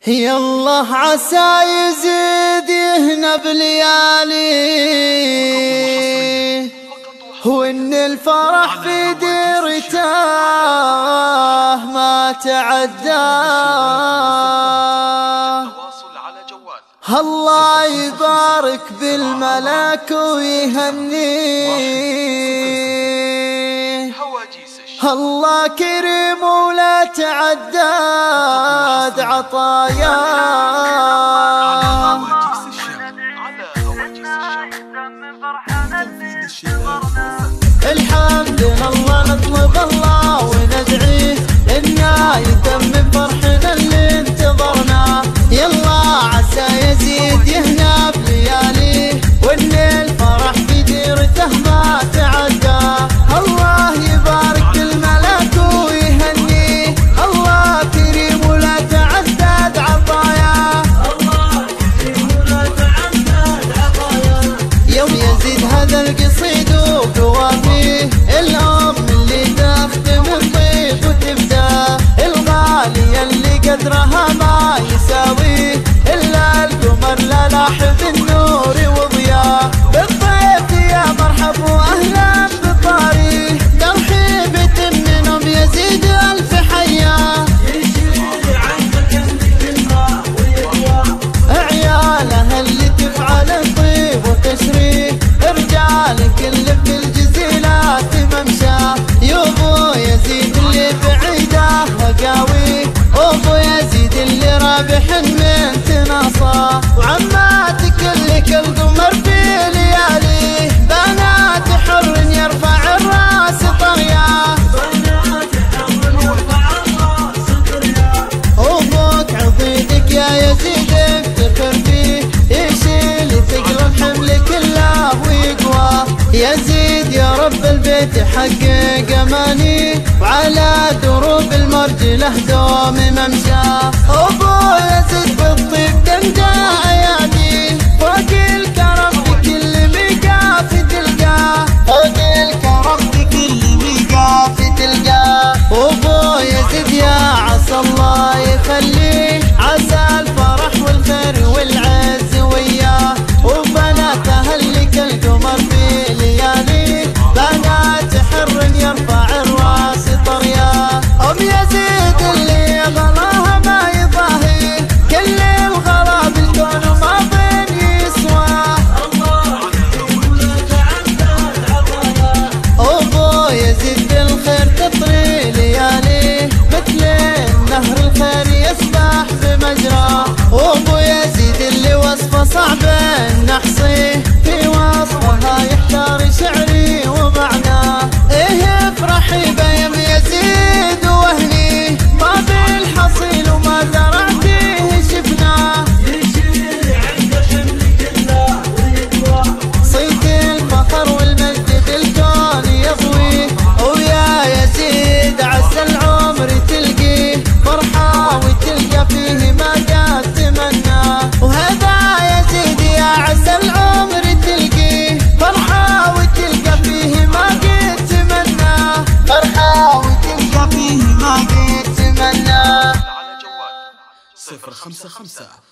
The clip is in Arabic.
يالله عسى يزيد يهنا بليالي، وإن الفرح في ديرته ما تعداه. الله يبارك بالملك ويهنيه، الله كريم ولا تعداد عطاياه. الحمد لله نطلب الله وندعيه إنه يتمم فرحنا اللي انتظرناه. يلا عسى يزيد يهنا بلياليه، وإن الفرح في ديرته ما تعداه. الله يبارك بالملك ويهنيه، الله كريم ولا تعداد عطاياه. يوم يزيد هذا القصيد وقوافيه، الأم اللي تختم الطيب وتبداه، الغالية اللي قدرها ما يساويه إلا القمر لا لاحظ النور وضياه. بالضيف يا مرحب وأهلا بطاريه، ترحيبة منهم يزيد ألف حياه. عياله اللي تفعل الطيب وتشريه، رجالك اللي في الجزيلات ممشاه. يابو يزيد اللي بعيده وقاويه، وابو يزيد اللي رابح من تناصاه. وعماتك اللي كل قمر في لياليه، بنات حر يرفع الراس طرياه. وابوك عضيدك يا يزيد افتخر فيه، يشيل ثقل الحمل كله ويقواه. يزيد يا رب البيت حقق امانيه، وعلى دروب المرجله دوم ممشاه. ابو يزيد بالطيب تمدى اياديه، فوق الكرم بكل ميقاف تلقاه، فوق الكرم بكل ميقاف تلقاه. وابو يزيد يا عسى الله يخليه، عسى الفرح والخير والعز وياه. وبناته اللي كالقمر في لياليه، بنات حر يرفع الراس طرياه. ام يزيد اللي غلاها ما يضاهيه، كل الغلا بالكون ما بين يسواه. ابو يزيد بالخير تطري لياليه، مثل نهر الخير يسبح بمجراه. وابو يزيد اللي وصفه صعب نحصيه، في وصفها يحتار شعري ومعناه. ايه افرحي بيم يزيد وهنيه، ما بالحصيل وما زرعتيه شفناه. صيت الفخر والمجد بالكون يضويه، ويا يزيد عسى العمر تلقيه فرحة وتلقى فيه ما قد تمناه. وهذا يزيد يا عسى العمر تلقيه فرحة وتلقى فيه ما قد تمناه، فرحة وتلقى فيه ما قد تمناه. 055